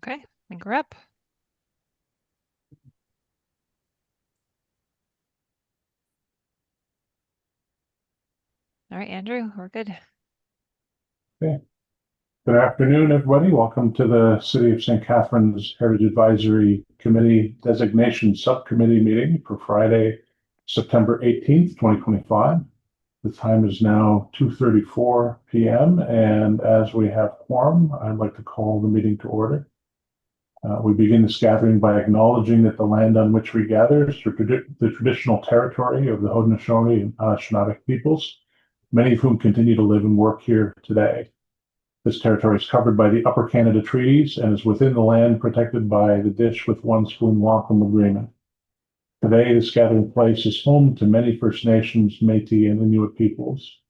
Okay, I think we're up. All right, Andrew, we're good. Okay. Good afternoon, everybody. Welcome to the City of St. Catharines Heritage Advisory Committee Designation Subcommittee meeting for Friday, September 18th, 2025. The time is now 2:34 p.m. and as we have quorum, I'd like to call the meeting to order. We begin this gathering by acknowledging that the land on which we gather is the traditional territory of the Haudenosaunee and Anishinaabe peoples, many of whom continue to live and work here today. This territory is covered by the Upper Canada Treaties and is within the land protected by the Dish with One Spoon Wampum Agreement. Today, this gathering place is home to many First Nations, Métis, and Inuit peoples.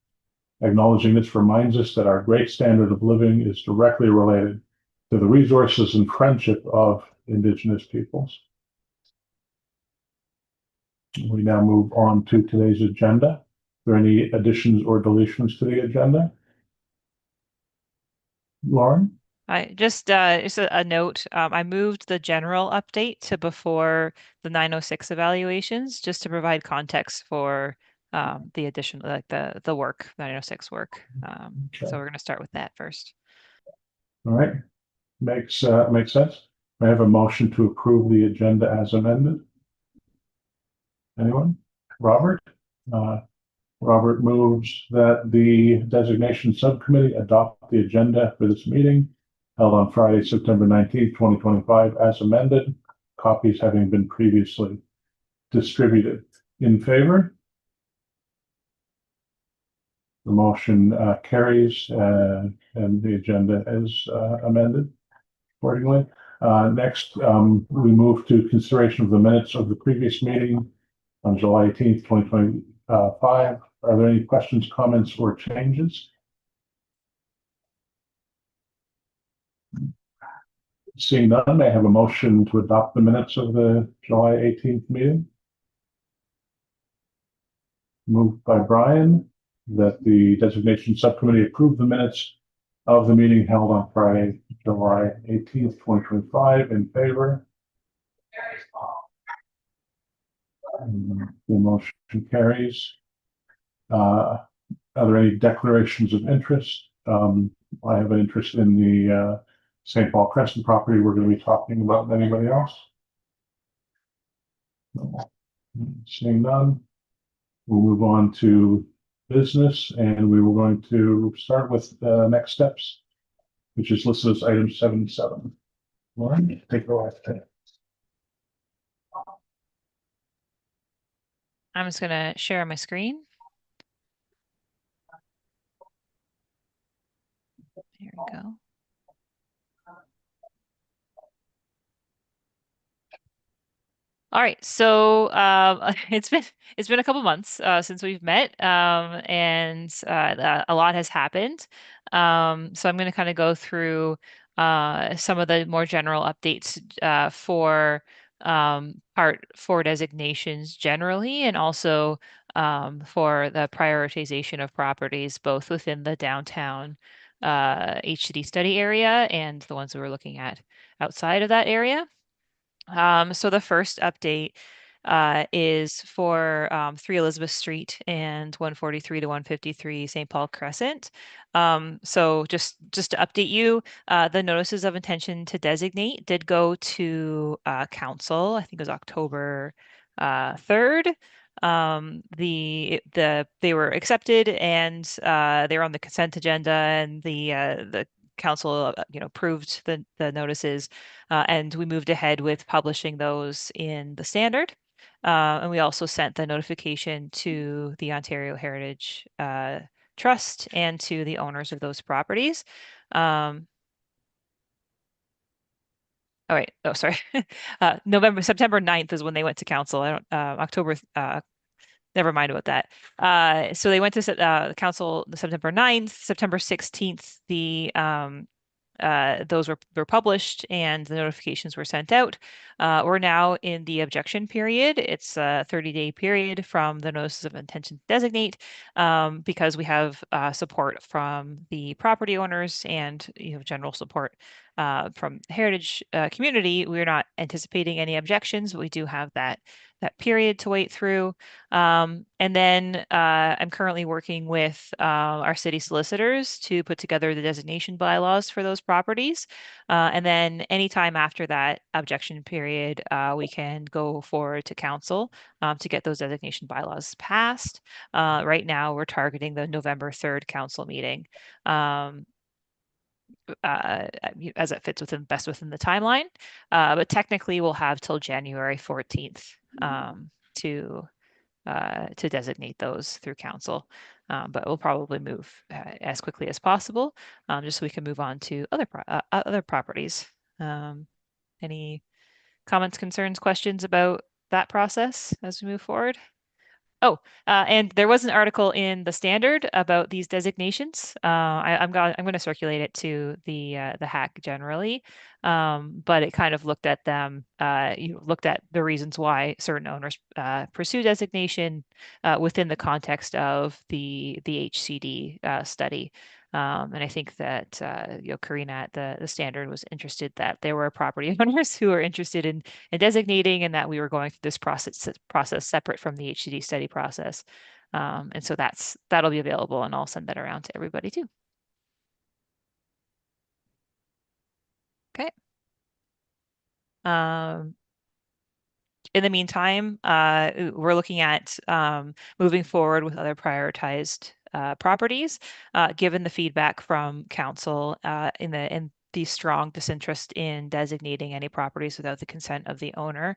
Acknowledging this reminds us that our great standard of living is directly related to the resources and friendship of Indigenous peoples. We now move on to today's agenda. Are there any additions or deletions to the agenda? Lauren? I just a note. I moved the general update to before the 906 evaluations, just to provide context for the addition, like the work, 906 work. Okay. So we're going to start with that first. All right, makes sense. May I have a motion to approve the agenda as amended? Anyone? Robert? Robert moves that the designation subcommittee adopt the agenda for this meeting held on Friday, September 19th, 2025, as amended, copies having been previously distributed. In favor? The motion carries and the agenda is amended accordingly. Next, we move to consideration of the minutes of the previous meeting on July 18th, 2025. Are there any questions, comments, or changes? Seeing none, may I have a motion to adopt the minutes of the July 18th meeting? Moved by Brian that the designation subcommittee approve the minutes of the meeting held on Friday, July 18th, 2025. In favor? The motion carries. Are there any declarations of interest? I have an interest in the St. Paul Crescent property. We're going to be talking about. Anybody else? No. Seeing none, we'll move on to business, and we were going to start with the next steps, which is listed as item 77. Lauren, take it away. I'm just going to share my screen. Here we go. All right, so it's been a couple months since we've met, and a lot has happened. So I'm going to kind of go through some of the more general updates for Part 4 designations generally, and also for the prioritization of properties both within the downtown HCD study area and the ones that we're looking at outside of that area. So the first update is for 3 Elizabeth Street and 143 to 153 St. Paul Crescent. So just to update you, the notices of intention to designate did go to council. I think it was October 3rd. They were accepted and they were on the consent agenda, and the council approved the notices, and we moved ahead with publishing those in the Standard. And we also sent the notification to the Ontario Heritage Trust and to the owners of those properties. Oh, wait. Oh, sorry. September 9th is when they went to council. I don't, October, never mind about that. So they went to the council September 9th, September 16th, those were published and the notifications were sent out. We're now in the objection period. It's a 30-day period from the notices of intention to designate, because we have support from the property owners and general support from Heritage community, we're not anticipating any objections, but we do have that period to wait through. And then I'm currently working with our city solicitors to put together the designation bylaws for those properties. And then anytime after that objection period, we can go forward to council to get those designation bylaws passed. Right now, we're targeting the November 3rd council meeting. Um, as it fits best within the timeline. But technically, we'll have till January 14th to designate those through council. But we'll probably move as quickly as possible, just so we can move on to other properties. Um, any comments, concerns, questions about that process as we move forward? Oh, and there was an article in the Standard about these designations. I'm going to circulate it to the hack generally, but it kind of looked at them. Looked at the reasons why certain owners pursue designation within the context of the HCD study. And I think that Karina at the Standard was interested that there were property owners who were interested in designating, and that we were going through this process separate from the HCD study process. And so that'll be available, and I'll send that around to everybody too. Okay. Um, in the meantime, we're looking at moving forward with other prioritized properties, given the feedback from council in the strong disinterest in designating any properties without the consent of the owner.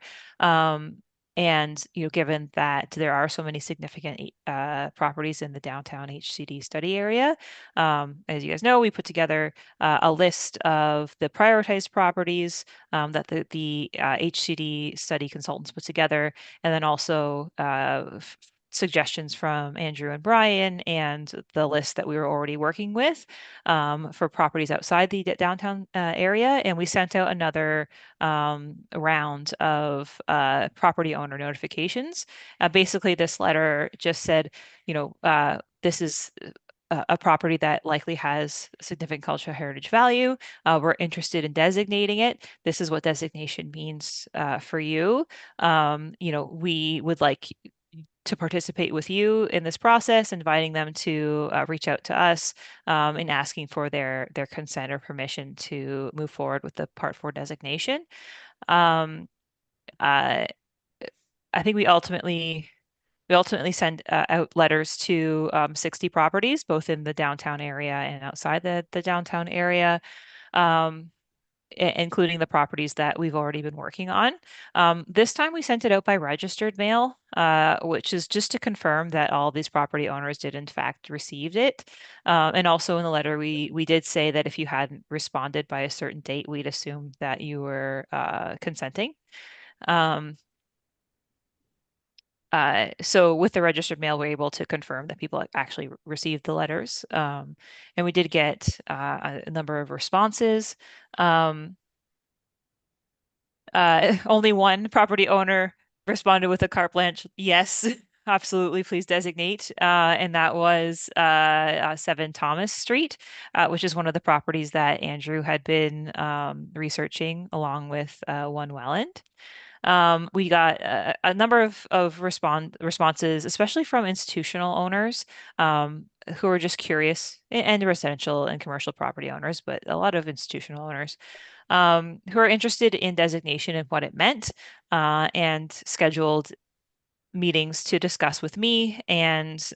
And given that there are so many significant properties in the downtown HCD study area, as you guys know, we put together a list of the prioritized properties that the HCD study consultants put together, and then also suggestions from Andrew and Brian, and the list that we were already working with for properties outside the downtown area. And we sent out another round of property owner notifications. Basically, this letter just said, this is a property that likely has significant cultural heritage value. We're interested in designating it. This is what designation means for you. We would like to participate with you in this process, inviting them to reach out to us and asking for their consent or permission to move forward with the Part 4 designation. Um, uh, I think we ultimately send out letters to 60 properties, both in the downtown area and outside the downtown area, um, including the properties that we've already been working on. This time we sent it out by registered mail, which is just to confirm that all these property owners did in fact received it. And also in the letter, we did say that if you hadn't responded by a certain date, we'd assume that you were consenting. Um, so with the registered mail, we're able to confirm that people actually received the letters. And we did get a number of responses. Um, only one property owner responded with a carte blanche, yes, absolutely, please designate. And that was 7 Thomas Street, which is one of the properties that Andrew had been researching along with 1 Welland. We got a number of responses, especially from institutional owners who are just curious, and residential and commercial property owners, but a lot of institutional owners who are interested in designation and what it meant, and scheduled meetings to discuss with me, and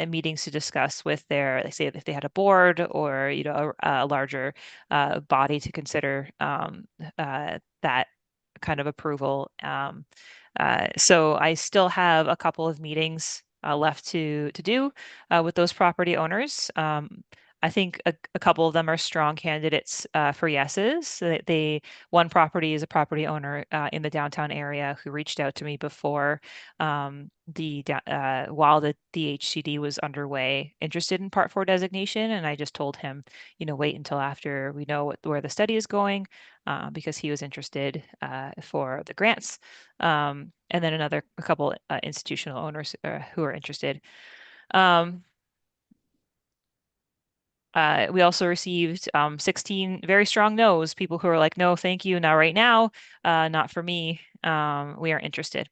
meetings to discuss with they say if they had a board, or a larger body to consider that kind of approval. So I still have a couple of meetings left to do with those property owners. I think a couple of them are strong candidates for yeses. One property is a property owner in the downtown area who reached out to me before while the HCD was underway, interested in Part 4 designation, and I just told him, wait until after we know where the study is going, because he was interested for the grants. And then a couple institutional owners who are interested. Um, We also received 16 very strong no's, people who are like, no, thank you, not right now, not for me. We aren't interested.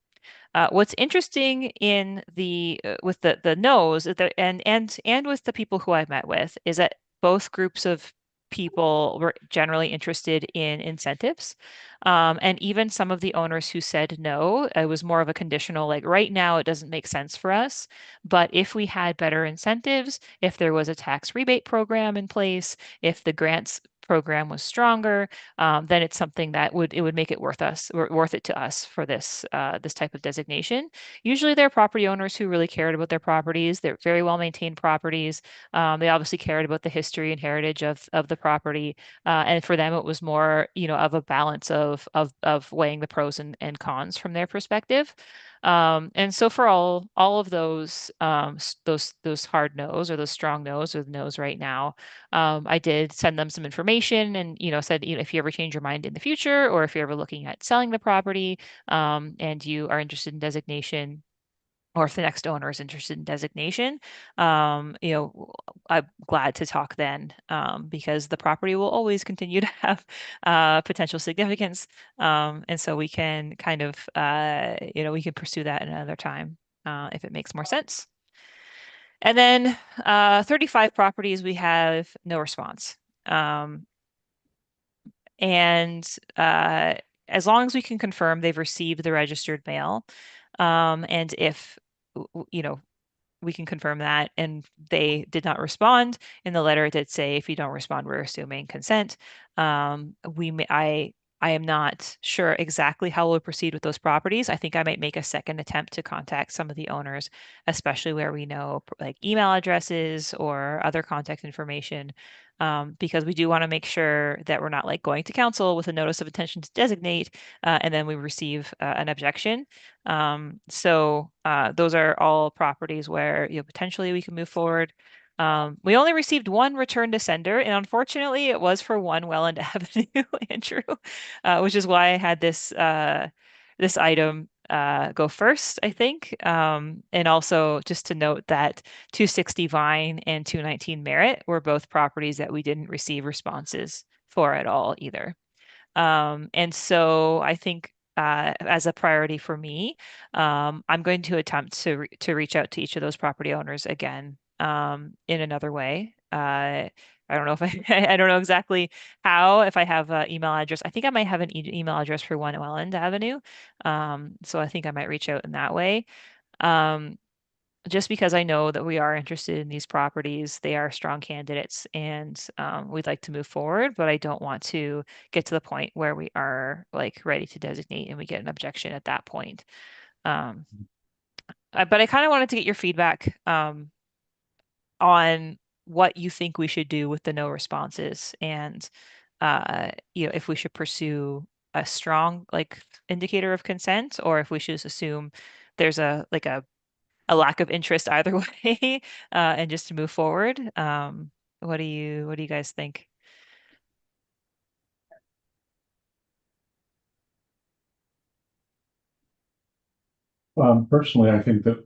What's interesting in the with the no's that and with the people who I've met with is that both groups of people were generally interested in incentives. And even some of the owners who said no, it was more of a conditional, like right now it doesn't make sense for us. But if we had better incentives, if there was a tax rebate program in place, if the grants program was stronger, then it's something that would make it worth it to us for this type of designation. Usually, they're property owners who really cared about their properties. They're very well maintained properties. They obviously cared about the history and heritage of the property, and for them, it was more, of a balance of weighing the pros and cons from their perspective. And so for all of those those hard no's or those strong no's or the no's right now, I did send them some information and, said, if you ever change your mind in the future, or if you're ever looking at selling the property, and you are interested in designation, or if the next owner is interested in designation, I'm glad to talk then, because the property will always continue to have potential significance. And so we can kind of, we can pursue that another time if it makes more sense. And then 35 properties, we have no response. Um, and as long as we can confirm they've received the registered mail, and if we can confirm that, and they did not respond in the letter, it did say if you don't respond, we're assuming consent. We may, I am not sure exactly how we'll proceed with those properties. I think I might make a second attempt to contact some of the owners, especially where we know like email addresses or other contact information, because we do want to make sure that we're not like going to council with a notice of intention to designate, and then we receive an objection. So those are all properties where potentially we can move forward. We only received one return to sender, and unfortunately, it was for One Welland Avenue, Andrew, which is why I had this item go first, I think. And also just to note that 260 Vine and 219 Merritt were both properties that we didn't receive responses for at all either. And so I think as a priority for me, I'm going to attempt to reach out to each of those property owners again, in another way. I don't know if I don't know exactly how. If I have an email address, I think I might have an email address for One Welland Avenue. So I think I might reach out in that way. Um, just because I know that we are interested in these properties, they are strong candidates, and we'd like to move forward, but I don't want to get to the point where we are like ready to designate and we get an objection at that point. Um, but I kind of wanted to get your feedback on what you think we should do with the no responses, and if we should pursue a strong like indicator of consent, or if we should just assume there's a lack of interest either way, and just to move forward. What do you guys think? Personally, I think that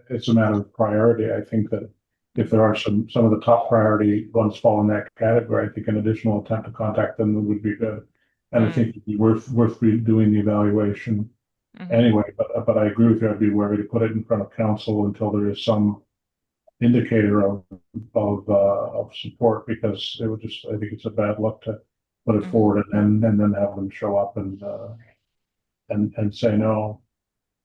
it's a matter of priority. I think that if there are some of the top priority ones fall in that category, I think an additional attempt to contact them would be good. And I Mm, think it'd be worth doing the evaluation hmm anyway. But I agree with you. I'd be wary to put it in front of council until there is some indicator of support, because it would just, I think it's a bad look to put it hmm forward and then have them show up and say no.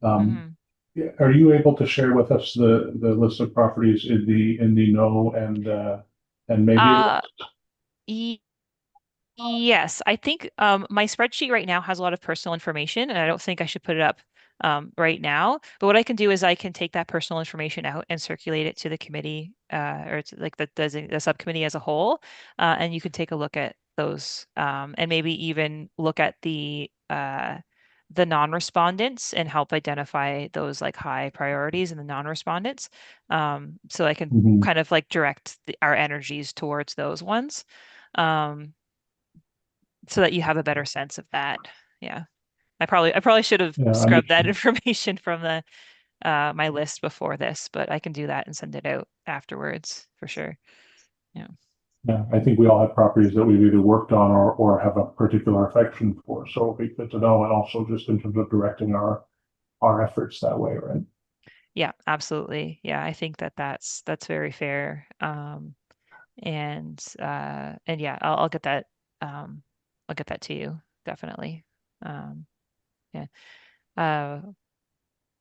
Um, hmm yeah, are you able to share with us the list of properties in the no and maybe Uh, Yes, I think my spreadsheet right now has a lot of personal information, and I don't think I should put it up right now. But what I can do is I can take that personal information out and circulate it to the committee, or to like the subcommittee as a whole, and you can take a look at those, and maybe even look at the non-respondents and help identify those like high priorities in the non-respondents. So I can Mhm. kind of like direct our energies towards those ones. Um, so that you have a better sense of that. Yeah. I probably should have Yeah, scrubbed that information from the my list before this, but I can do that and send it out afterwards for sure. Yeah. Yeah, I think we all have properties that we've either worked on or have a particular affection for. So it'd be good to know, and also just in terms of directing our efforts that way, right? Yeah, absolutely. Yeah, I think that that's very fair. And yeah, um I'll get that to you definitely. Yeah. Uh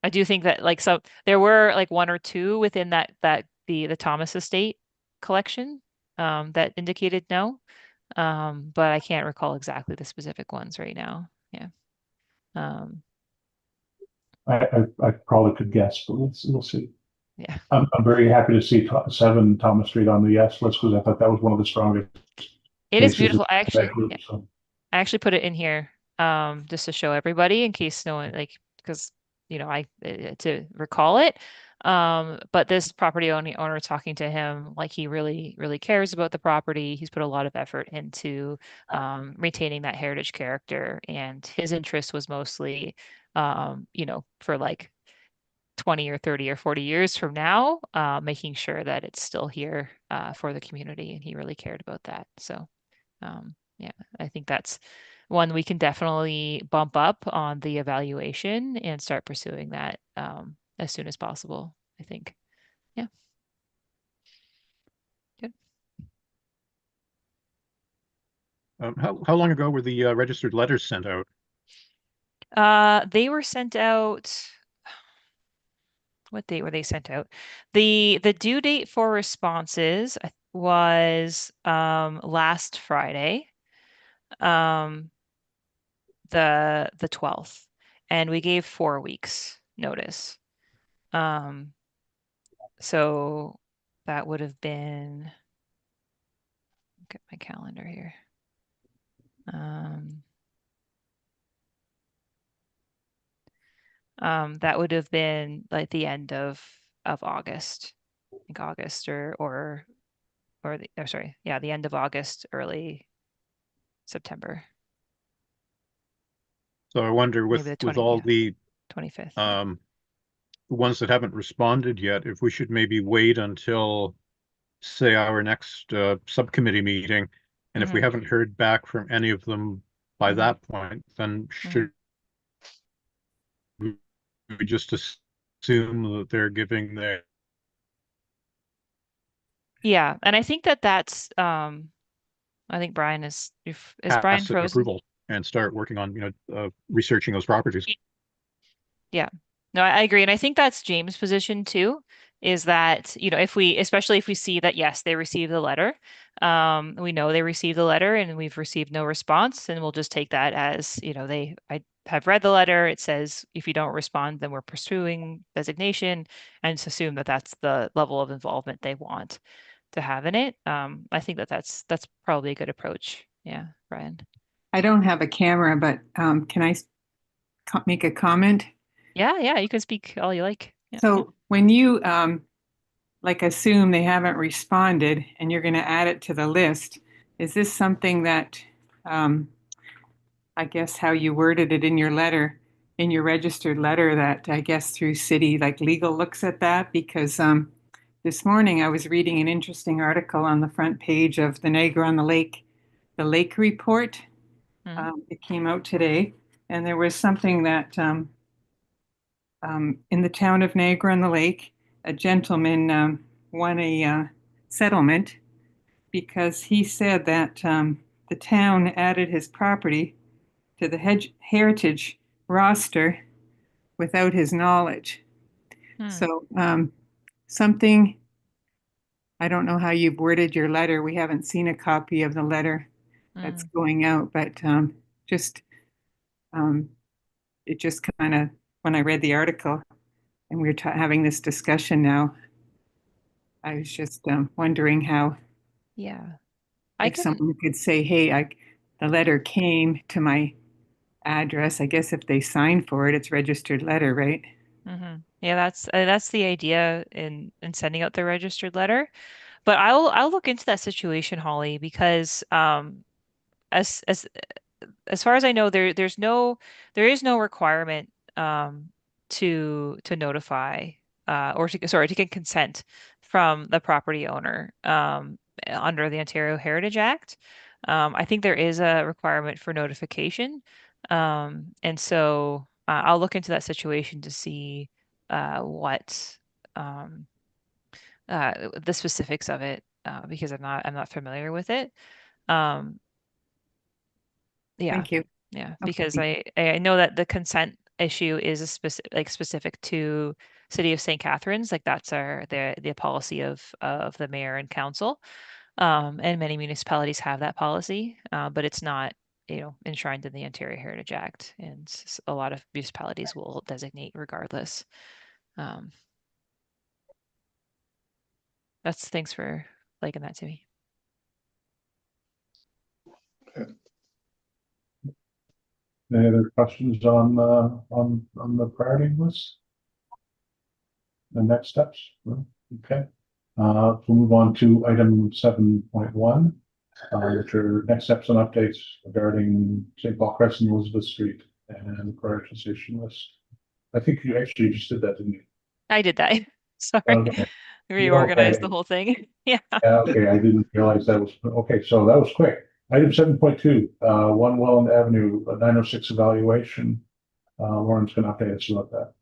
I do think that like so there were like one or two within the Thomas estate collection that indicated no. But I can't recall exactly the specific ones right now. Yeah. Um I probably could guess, but we'll see. yeah. I'm very happy to see 7 Thomas Street on the yes list because I thought that was one of the strongest It is cases in beautiful. that group. Yeah, So I actually put it in here just to show everybody in case no one like because I to recall it. But this property owner talking to him like he really cares about the property. He's put a lot of effort into retaining that heritage character, and his interest was mostly for like 20 or 30 or 40 years from now, making sure that it's still here for the community, and he really cared about that. So yeah, I think that's one we can definitely bump up on the evaluation and start pursuing that as soon as possible, I think. Yeah, good. How long ago were the registered letters sent out? They were sent out. What date were they sent out? The due date for responses was last Friday, um, the 12th, and we gave 4 weeks notice. Um, So that would have been, get my calendar here. Um, that would have been like the end of August, I think August or sorry, yeah, the end of August, early September, So I wonder maybe the with 20, all yeah, the 25th. Yeah. um, ones that haven't responded yet, if we should maybe wait until, say, our next subcommittee meeting, and if we Mm-hmm. haven't heard back from any of them by Mm-hmm. that point, then Mm-hmm. should we just assume that they're giving their Yeah, and I think I think Brian is Brian tacit frozen? approval and start working on, researching those properties? Yeah. No, I agree. And I think that's James' position too, is that, especially if we see that, yes, they received the letter, we know they received the letter and we've received no response, and we'll just take that as, I have read the letter. It says if you don't respond, then we're pursuing designation, and just assume that that's the level of involvement they want to have in it. I think that's probably a good approach. Yeah, Brian. I don't have a camera, but can I make a comment? Yeah, yeah, you can speak all you like. Yeah. So when you like assume they haven't responded and you're going to add it to the list, is this something that um, I guess how you worded it in your letter, in your registered letter, that I guess through city like legal looks at that? Because this morning I was reading an interesting article on the front page of the Niagara on the Lake Report. Mhm. It came out today, and there was something that in the town of Niagara on the Lake, a gentleman won a settlement because he said that the town added his property to the heritage roster without his knowledge. Hmm. So something, I don't know how you've worded your letter. We haven't seen a copy of the letter that's Hmm. going out, but just um, it just kind of, when I read the article and we are having this discussion now, I was just wondering how, Yeah. I if can. someone could say, hey, the letter came to my address. I guess if they sign for it, it's registered letter, right? Yeah, that's the idea in sending out the registered letter. But I'll look into that situation, Holly, because as as as far as I know, there is no requirement to notify or to sorry to get consent from the property owner. under the Ontario Heritage Act. I think there is a requirement for notification. And so I'll look into that situation to see what um, the specifics of it because I'm not familiar with it. Um, yeah, Thank you. yeah, because Okay. I know that the consent issue is a specific to City of St. Catharines, like that's the policy of the mayor and council. And many municipalities have that policy, but it's not, enshrined in the Ontario Heritage Act, and a lot of municipalities will designate regardless. Um, thanks for liking that to me. Any other questions on the priority list? The next steps? No? Okay. We'll move on to item 7.1, which are next steps and updates regarding St. Paul Crescent, Elizabeth Street, and the prioritization list. I think you actually just did that, didn't you? I did that. Sorry. Okay. Reorganized Okay. the whole thing. Yeah. Yeah, okay, I didn't realize that was, okay, so that was quick. Item 7.2, 1 Welland Avenue, 906 evaluation. Warren's gonna update us about that.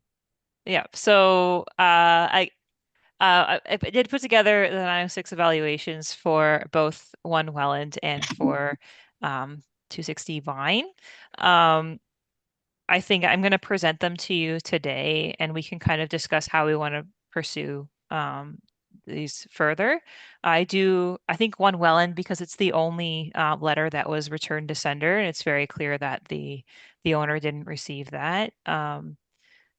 Yeah. So I did put together the 906 evaluations for both One Welland and for 260 Vine. Um, I think I'm going to present them to you today, and we can kind of discuss how we want to pursue these further. I think One Welland, because it's the only letter that was returned to sender, and it's very clear that the owner didn't receive that.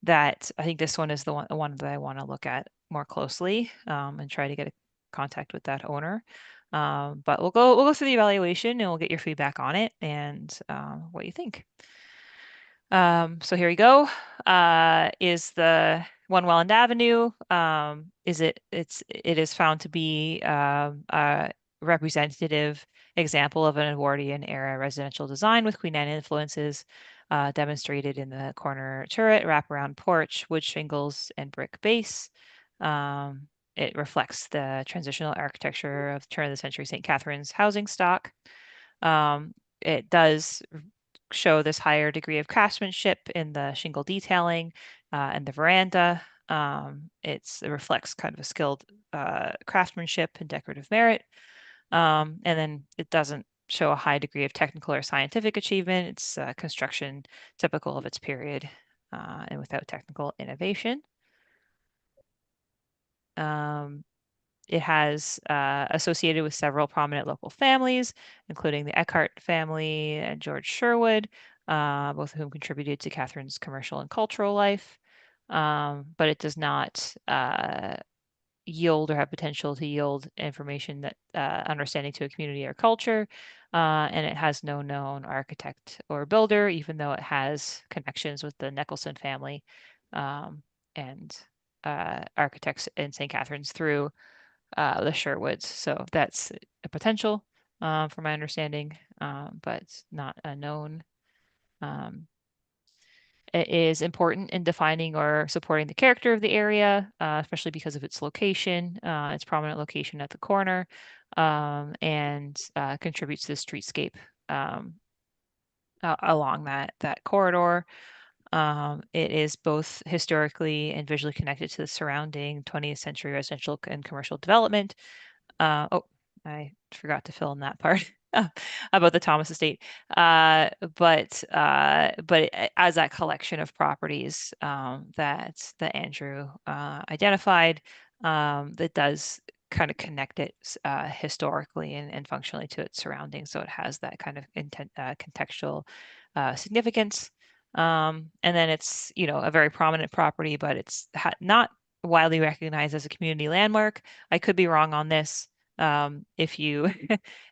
That I think this one is the one that I want to look at more closely and try to get a contact with that owner. But we'll go through the evaluation and we'll get your feedback on it and what you think. So here we go. Is the One Welland Avenue? It is found to be a representative example of an Edwardian era residential design with Queen Anne influences, demonstrated in the corner turret, wraparound porch, wood shingles, and brick base. It reflects the transitional architecture of turn of the century St. Catharines housing stock. It does show this higher degree of craftsmanship in the shingle detailing and the veranda. It reflects kind of a skilled craftsmanship and decorative merit. And then it doesn't show a high degree of technical or scientific achievement. It's construction typical of its period and without technical innovation. It has associated with several prominent local families, including the Eckhart family and George Sherwood, both of whom contributed to Catherine's commercial and cultural life. But it does not yield or have potential to yield information that understanding to a community or culture. And it has no known architect or builder, even though it has connections with the Nicholson family and architects in St. Catharines through the Sherwoods. So that's a potential from my understanding, but not a known. It is important in defining or supporting the character of the area, especially because of its location, its prominent location at the corner, and contributes to the streetscape along that corridor. It is both historically and visually connected to the surrounding 20th century residential and commercial development. Oh, I forgot to fill in that part about the Thomas estate. But as that collection of properties that Andrew identified, that does kind of connect it historically and functionally to its surroundings. So it has that kind of contextual significance. And then it's, a very prominent property, but it's not widely recognized as a community landmark. I could be wrong on this. If you,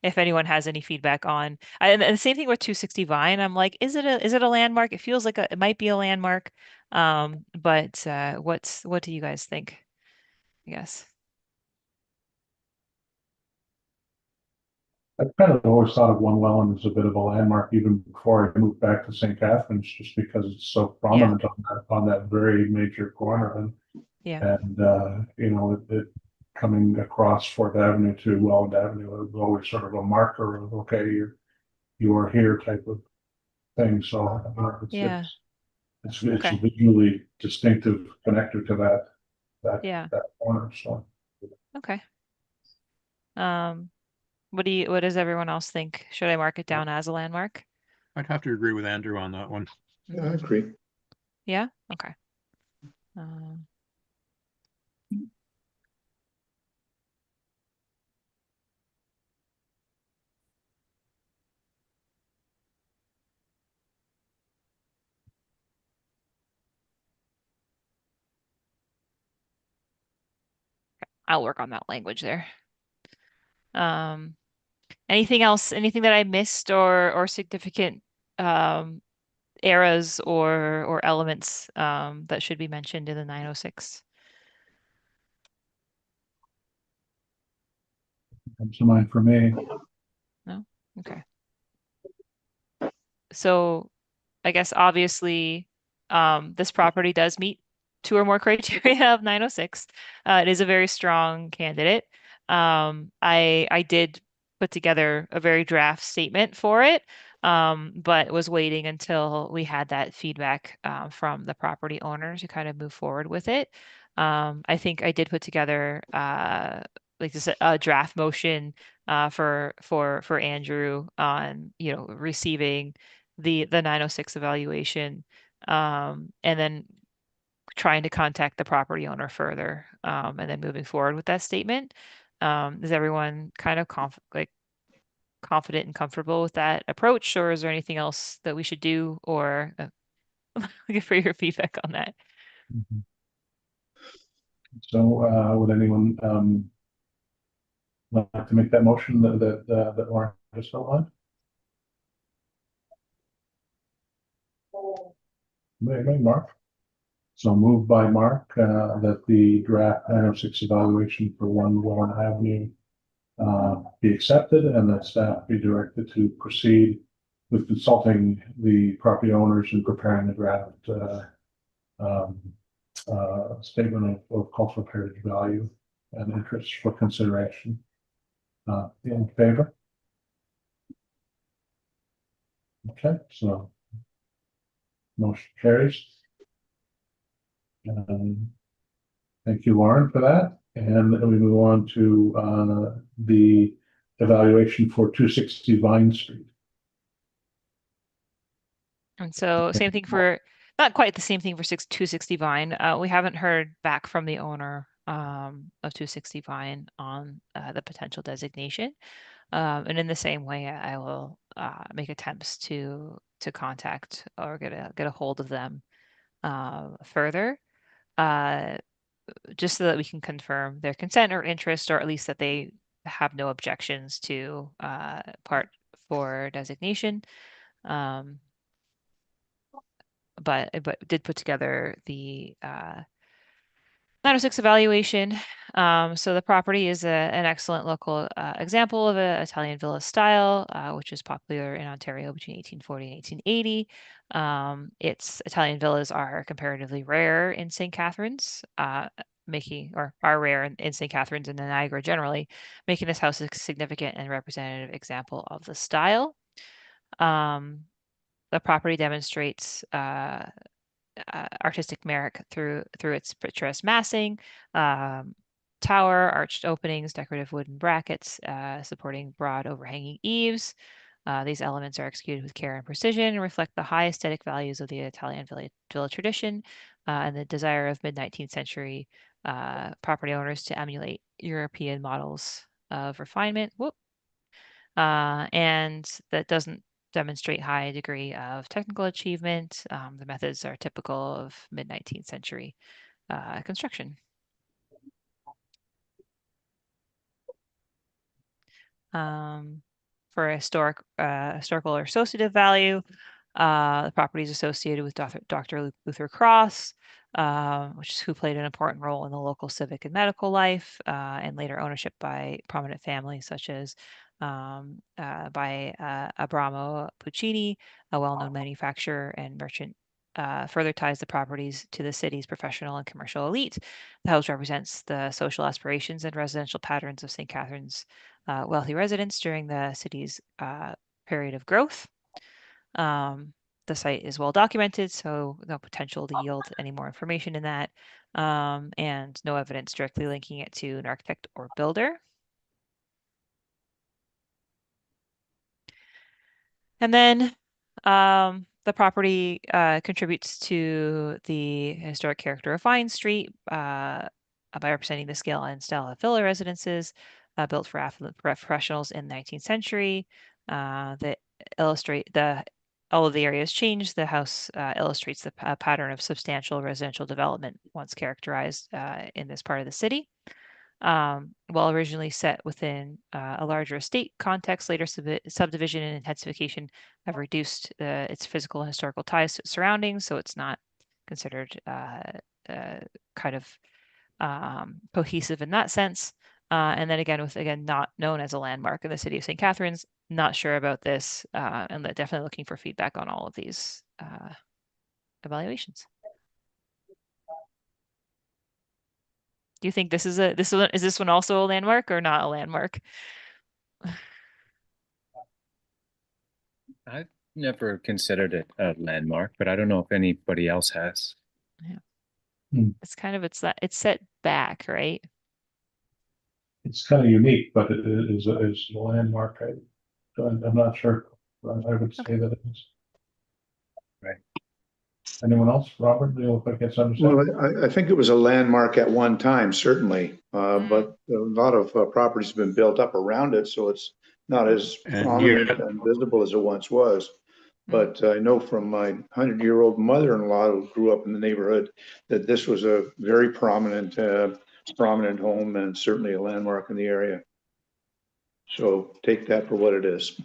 if anyone has any feedback on, and the same thing with 260 Vine, I'm like, is it a landmark? It feels like it might be a landmark. But what do you guys think? I guess. I kind of always thought of One Welland as a bit of a landmark even before I moved back to St. Catharines, just because it's so Yeah. prominent on that very major corner. Yeah. And it coming across Fourth Avenue to Welland Avenue, it was always sort of a marker of, okay, you are here type of thing. So Yeah. it's Okay. a visually distinctive connector to Yeah. that corner. So Okay. What does everyone else think? Should I mark it down as a landmark? I'd have to agree with Andrew on that one. Yeah, I agree. Yeah? Okay. Um, I'll work on that language there. Anything else, anything that I missed or significant eras or elements that should be mentioned in the 906? comes to mind for me. No? Okay. So I guess obviously this property does meet two or more criteria of 906. It is a very strong candidate. I did put together a very draft statement for it, but was waiting until we had that feedback from the property owner to kind of move forward with it. I think I did put together like this a draft motion for Andrew on receiving the 906 evaluation, and then trying to contact the property owner further, and then moving forward with that statement. Is everyone kind of confident and comfortable with that approach, or is there anything else that we should do, or looking for your feedback on that? Mhm. So would anyone like to make that motion that Lauren just outlined? Maybe Mark. So moved by Mark that the draft 906 evaluation for 1 Welland Avenue be accepted and that staff be directed to proceed with consulting the property owners in preparing the draft um, statement of cultural heritage value and interest for consideration. In favor? Okay, so motion carries. Thank you, Lauren, for that. And we move on to the evaluation for 260 Vine Street. And so same thing for, not quite the same thing for 260 Vine. We haven't heard back from the owner of 260 Vine on the potential designation. And in the same way, I will make attempts to contact or get a hold of them further, just so that we can confirm their consent or interest, or at least that they have no objections to part for designation. But did put together the 906 evaluation. So the property is an excellent local example of an Italian villa style, which was popular in Ontario between 1840 and 1880. Its Italian villas are comparatively rare in St. Catharines, are rare in St. Catharines and the Niagara generally, making this house a significant and representative example of the style. The property demonstrates artistic merit through its picturesque massing, tower, arched openings, decorative wooden brackets supporting broad overhanging eaves. These elements are executed with care and precision and reflect the high aesthetic values of the Italian villa tradition and the desire of mid-19th century property owners to emulate European models of refinement. Whoop. And that doesn't demonstrate high degree of technical achievement. The methods are typical of mid-19th century construction. For historical or associative value, the property is associated with Dr. Luther Cross, who played an important role in the local civic and medical life, and later ownership by prominent families such as by Abramo Puccini, a well-known manufacturer and merchant further ties the properties to the city's professional and commercial elite. The house represents the social aspirations and residential patterns of St. Catharines' wealthy residents during the city's period of growth. The site is well documented, so no potential to yield any more information in that, and no evidence directly linking it to an architect or builder. And then the property contributes to the historic character of Vine Street by representing the scale and style of villa residences built for affluent professionals in the 19th century that illustrate all of the areas changed. The house illustrates the pattern of substantial residential development once characterized in this part of the city. While originally set within a larger estate context, later subdivision and intensification have reduced its physical and historical ties to its surroundings, so it's not considered kind of cohesive in that sense. And then again, not known as a landmark in the city of St. Catharines, not sure about this, and definitely looking for feedback on all of these evaluations. Do you think is this one also a landmark or not a landmark? I've never considered it a landmark, but I don't know if anybody else has. Yeah. It's set back, right? It's kind of unique, but it is a landmark. I'm not sure. I would say that it is. Right. Anyone else? Robert, do you look like it's understood? Well, I think it was a landmark at one time, certainly, but a lot of properties have been built up around it, so it's not as prominent and visible as it once was. But I know from my 100-year-old mother-in-law who grew up in the neighborhood that this was a very prominent home and certainly a landmark in the area. So take that for what it is.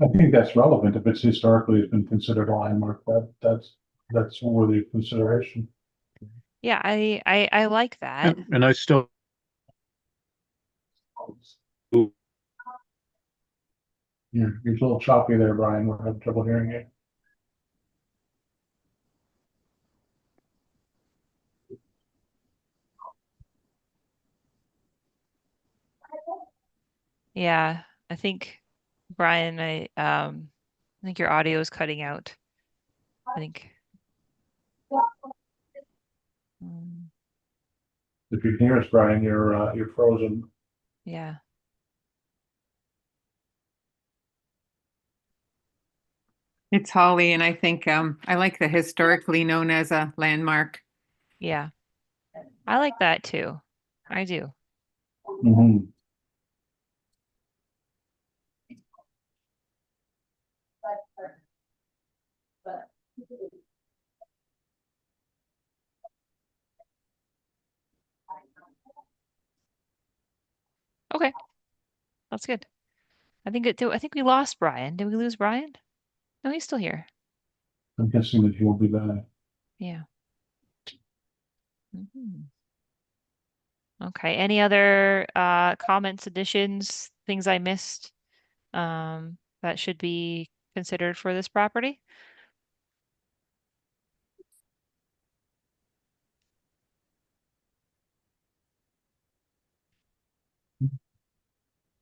I think that's relevant. If it's historically been considered a landmark, that's worthy of consideration. Yeah, I like that. And I still. You're a little choppy there, Brian. We're having trouble hearing you. Yeah, I think Brian, I think your audio is cutting out. I think. If you can hear us, Brian, you're frozen. Yeah. It's Holly, and I think I like the historically known as a landmark. Yeah. I like that too. I do. Mm-hmm. Okay. That's good. I think we lost Brian. Did we lose Brian? No, he's still here. I'm guessing that he will be back. Yeah. Okay. Any other comments, additions, things I missed that should be considered for this property?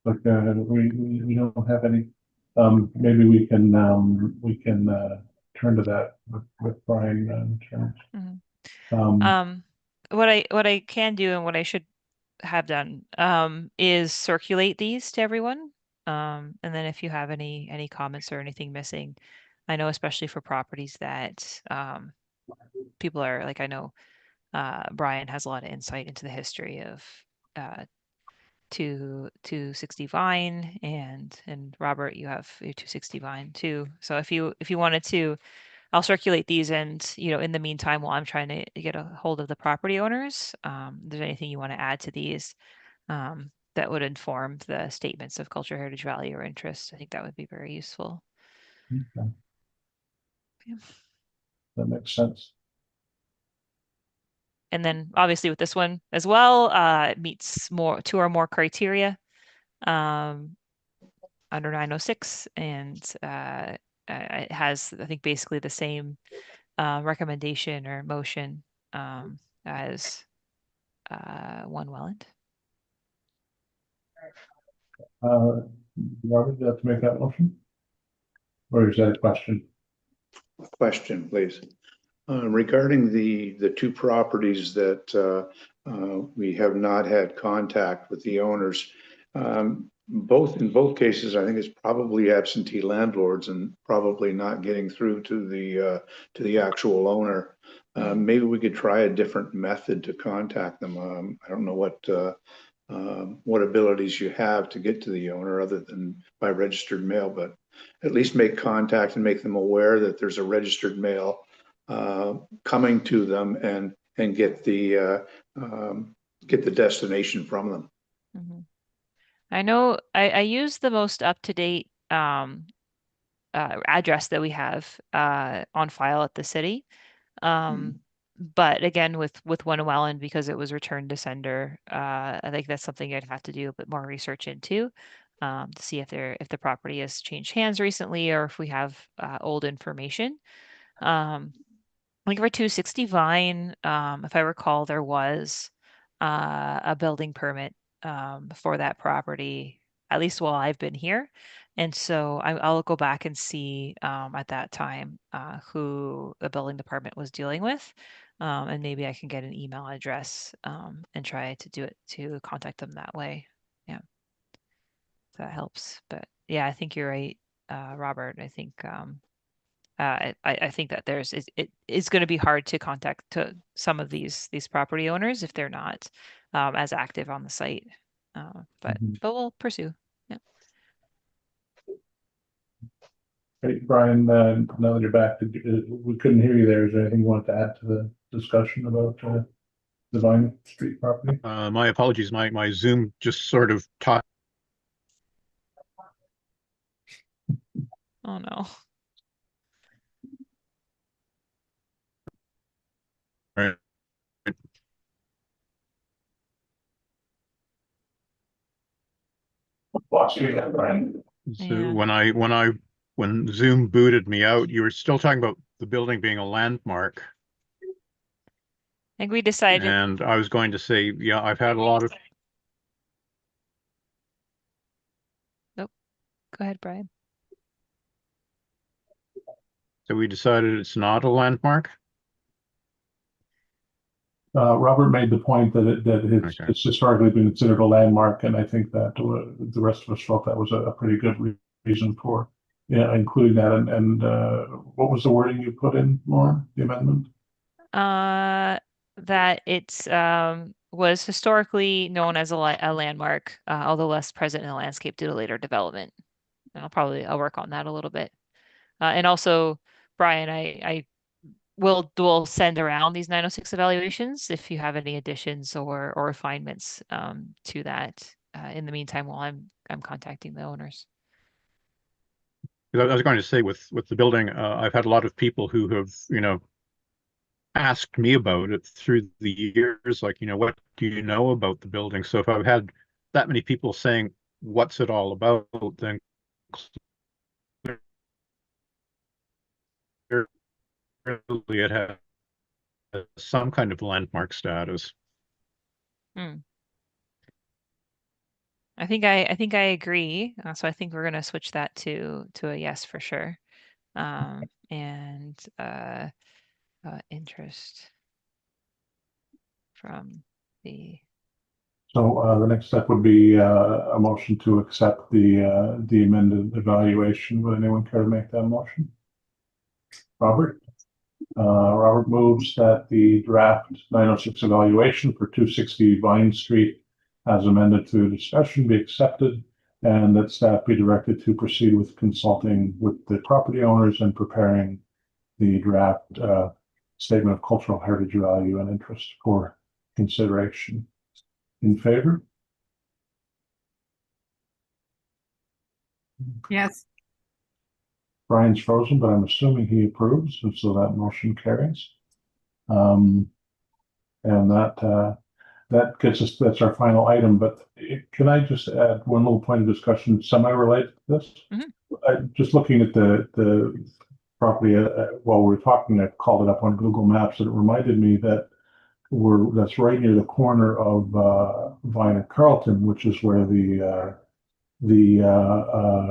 But we don't have any. Maybe we can turn to that with Brian in terms. What I can do and what I should have done is circulate these to everyone. And then if you have any comments or anything missing, I know especially for properties that people are like, I know Brian has a lot of insight into the history of 260 Vine and Robert, you have your 260 Vine too. So if you wanted to, I'll circulate these, and in the meantime, while I'm trying to get a hold of the property owners, if there's anything you want to add to these that would inform the statements of culture, heritage, value, or interest, I think that would be very useful. Okay. Yeah. That makes sense. And then obviously with this one as well, it meets two or more criteria under 906, and it has, I think, basically the same recommendation or motion as One Welland. Robert, do you have to make that motion? Or is that a question? Question, please. Regarding the two properties that we have not had contact with the owners, in both cases, I think it's probably absentee landlords and probably not getting through to the actual owner. Maybe we could try a different method to contact them. I don't know what abilities you have to get to the owner other than by registered mail, but at least make contact and make them aware that there's a registered mail coming to them and get the destination from them. Mm-hmm. I know I use the most up-to-date address that we have on file at the city. But again, with One Welland, because it was returned to sender, I think that's something I'd have to do a bit more research into to see if the property has changed hands recently or if we have old information. Like for 260 Vine, if I recall, there was a building permit for that property, at least while I've been here. And so I'll go back and see at that time who the building department was dealing with. And maybe I can get an email address and try to contact them that way. Yeah, so that helps. But yeah, I think you're right, Robert. I think I think that it is going to be hard to contact to some of these property owners if they're not as active on the site. But we'll pursue. Yeah. Hey, Brian, now that you're back, we couldn't hear you there. Is there anything you want to add to the discussion about the Vine Street property? My apologies. My Zoom just sort of taught. Oh no. Right. Lost you again, Brian. So Yeah. when Zoom booted me out, you were still talking about the building being a landmark. I think we decided. And I was going to say, yeah, I've had a lot of. Nope. Go ahead, Brian. So we decided it's not a landmark. Robert made the point that it's historically been considered a landmark, and I think that the rest of us felt that was a pretty good reason for including that. And what was the wording you put in, Lauren? The amendment? That it's was historically known as a landmark, although less present in the landscape due to later development. And I'll work on that a little bit. And also, Brian, I will send around these 906 evaluations if you have any additions or refinements to that in the meantime while I'm contacting the owners. I was going to say with the building, I've had a lot of people who have, asked me about it through the years, like, what do you know about the building? So if I've had that many people saying, what's it all about, then clearly it has some kind of landmark status. I think I agree. So I think we're gonna switch that to a yes for sure. And interest from the. So the next step would be a motion to accept the amended evaluation. Would anyone care to make that motion? Robert? Robert moves that the draft 906 evaluation for 260 Vine Street as amended through discussion be accepted, and that staff be directed to proceed with consulting with the property owners and preparing the draft statement of cultural heritage value and interest for consideration. In favor? Yes. Brian's frozen, but I'm assuming he approves, and so that motion carries. And that gets us, that's our final item, but can I just add one little point of discussion semi-related to this? just looking at the property while we were talking, I called it up on Google Maps, and it reminded me that that's right near the corner of Vine and Carlton, which is where the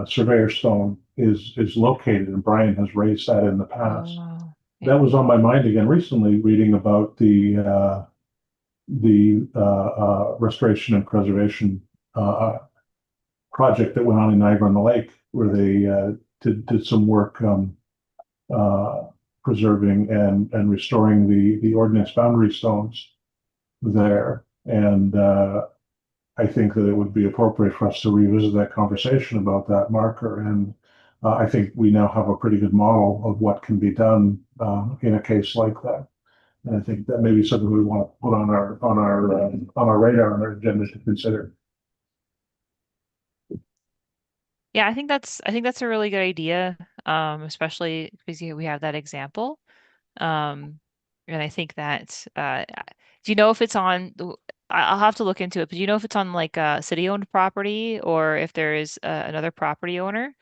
Surveyor Stone is located, and Brian has raised that in the past. Oh, That was on my mind again recently, reading about the restoration and preservation project that went on in Niagara-on-the-Lake, where they did some work preserving and restoring the ordnance boundary stones there. And I think that it would be appropriate for us to revisit that conversation about that marker. And I think we now have a pretty good model of what can be done in a case like that. And I think that may be something we want to put on our radar on our agenda to consider. yeah, I think that's a really good idea, especially because we have that example. And I think that do you know if it's on I'll have to look into it, but do you know if it's on like a city-owned property or if there is another property owner?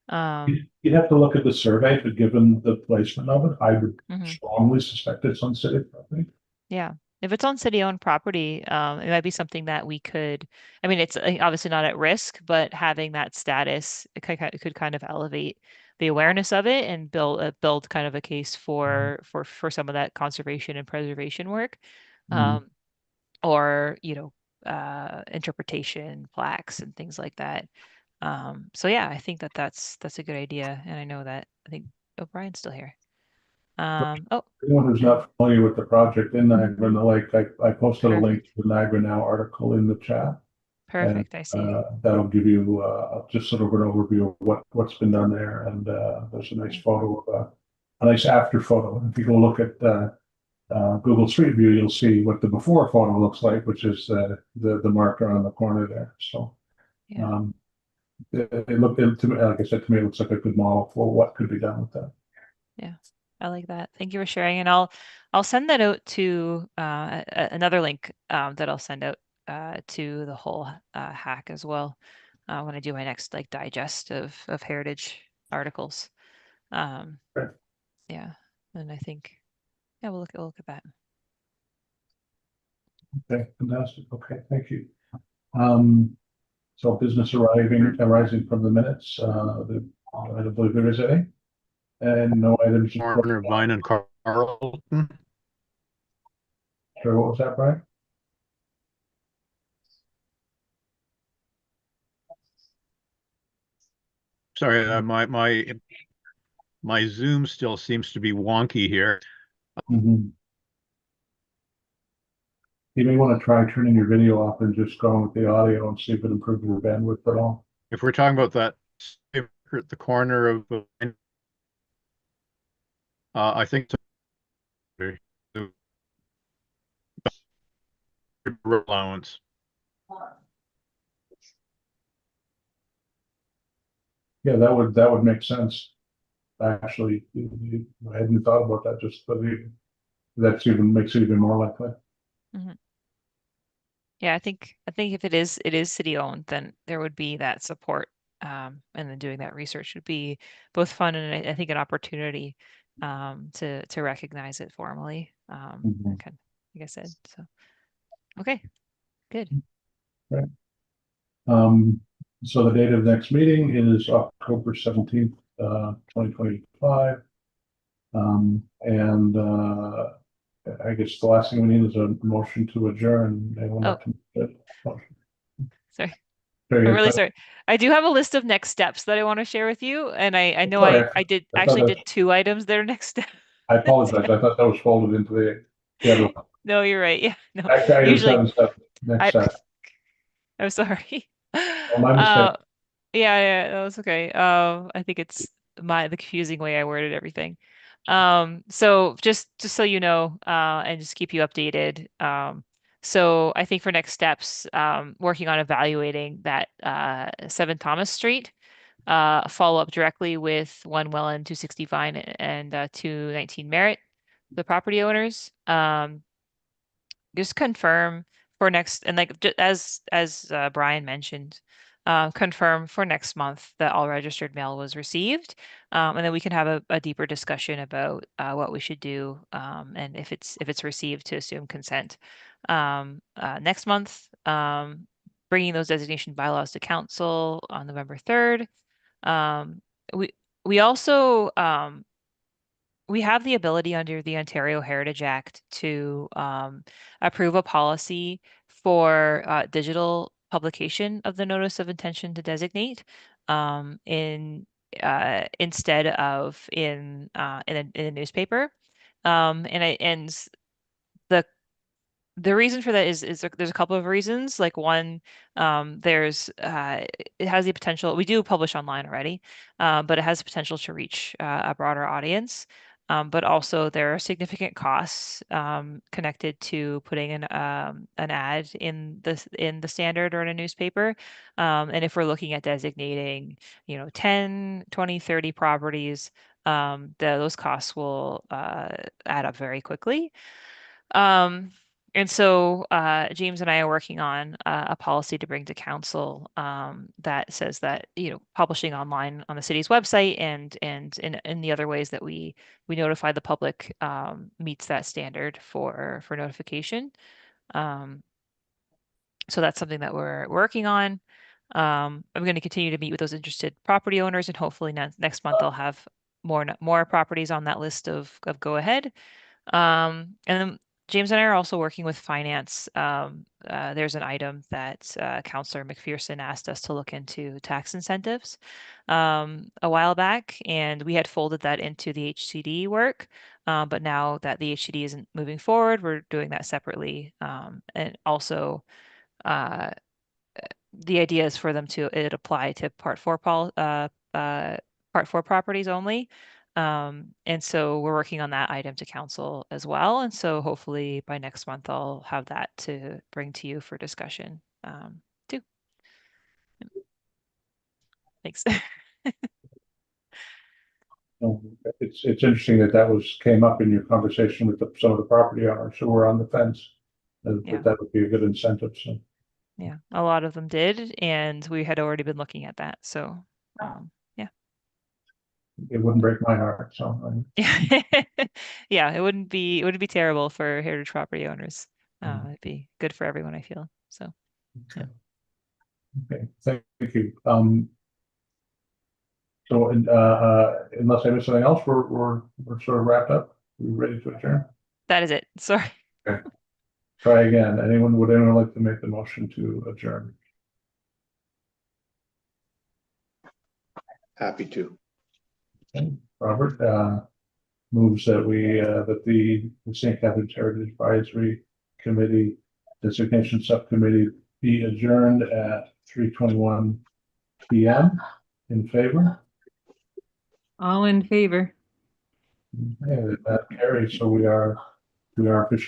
You'd have to look at the survey, but given the placement of it, I would Mhm. strongly suspect it's on city property. Yeah. If it's on city-owned property, it might be something that we could, I mean, it's obviously not at risk, but having that status, it could kind of elevate the awareness of it and build kind of a case for some of that conservation and preservation work. Mhm. Or, interpretation plaques and things like that. So yeah, I think that's a good idea. And I know that I think O'Brien's still here. Oh, Anyone who's not familiar with the project in Niagara-on-the-Lake, I posted a link perfect. to the Niagara Now article in the chat. And Perfect. I see. that'll give you just sort of an overview of what's been done there. And there's a nice photo of a nice after photo. If you go look at Google Street View, you'll see what the before photo looks like, which is the marker on the corner there. So Yeah. it looked to me, like I said, to me, it looks like a good model for what could be done with that. Yeah. I like that. Thank you for sharing. And I'll send that out to another link that I'll send out to the whole hack as well when I do my next like digest of heritage articles. Right. Yeah. And I think we'll look at that. Okay, fantastic. Okay, thank you. So business arising from the minutes, I don't believe there is any. And no items. Corner Vine and Carlton. Sure, what was that, Brian? Sorry, my Zoom still seems to be wonky here. You may want to try turning your video off and just going with the audio and see if it improves your bandwidth at all. If we're talking about that at the corner of I think the allowance. Yeah, that would make sense. Actually, I hadn't thought about that, but that even makes it even more likely. Mhm. Yeah, I think if it is city owned, then there would be that support, and then doing that research would be both fun and I think an opportunity to recognize it formally. Mhm. Kind of, like I said. So, okay, good. Right. So the date of the next meeting is October 17th, 2025. And I guess the last thing we need is a motion to adjourn. Anyone Oh, sorry. Very I'm good. really sorry. I do have a list of next steps that I want to share with you, and I know Sorry, I did I thought actually that- did 2 items that are next step. I apologize. I thought that was folded into the other one. No, you're right. Yeah, no. Item Usually, 7, next I step. I'm sorry. Oh, my mistake. Yeah, that was okay. I think it's the confusing way I worded everything. So just so you know, and just keep you updated. So I think for next steps, working on evaluating that 7 Thomas Street, follow up directly with 1 Welland, 260 Vine, and 219 Merritt, the property owners. Just confirm for next, and like as Brian mentioned, confirm for next month that all registered mail was received. And then we can have a deeper discussion about what we should do, and if it's received, to assume consent. Next month, bringing those designation bylaws to council on November 3rd. We we also we have the ability under the Ontario Heritage Act to approve a policy for digital publication of the notice of intention to designate, in instead of in a newspaper. And the reason for that is there's a couple of reasons. Like, one, there's it has the potential. We do publish online already, but it has the potential to reach a broader audience. But also there are significant costs connected to putting an ad in the Standard or in a newspaper. And if we're looking at designating, 10, 20, 30 properties, those costs will add up very quickly. And so James and I are working on a policy to bring to council, that says that, publishing online on the city's website and in the other ways that we notify the public, meets that standard for notification. So that's something that we're working on. I'm going to continue to meet with those interested property owners, and hopefully next month I'll have more properties on that list of go ahead. And then James and I are also working with finance. There's an item that Councillor McPherson asked us to look into, tax incentives, a while back, and we had folded that into the HCD work. But now that the HCD isn't moving forward, we're doing that separately. And also, uh, the idea is for them to apply to Part 4 properties only. And so we're working on that item to council as well. And so hopefully by next month, I'll have that to bring to you for discussion, too. Thanks. It's interesting that came up in your conversation with some of the property owners who were on the fence. Yeah. That would be a good incentive, so. Yeah, a lot of them did, and we had already been looking at that. So, yeah. It wouldn't break my heart, so. Yeah, it wouldn't be terrible for heritage property owners. It'd be good for everyone, I feel. So, yeah. Okay, thank you. So, unless I miss something else, we're sort of wrapped up. We're ready to adjourn. That is it. Sorry. Okay. Try again. Would anyone like to make the motion to adjourn? Happy to. Okay. Robert moves that that the St. Catharines Heritage Advisory Committee Designation Subcommittee be adjourned at 3:21 p.m. In favor? All in favor? Okay, that carries. So we are officially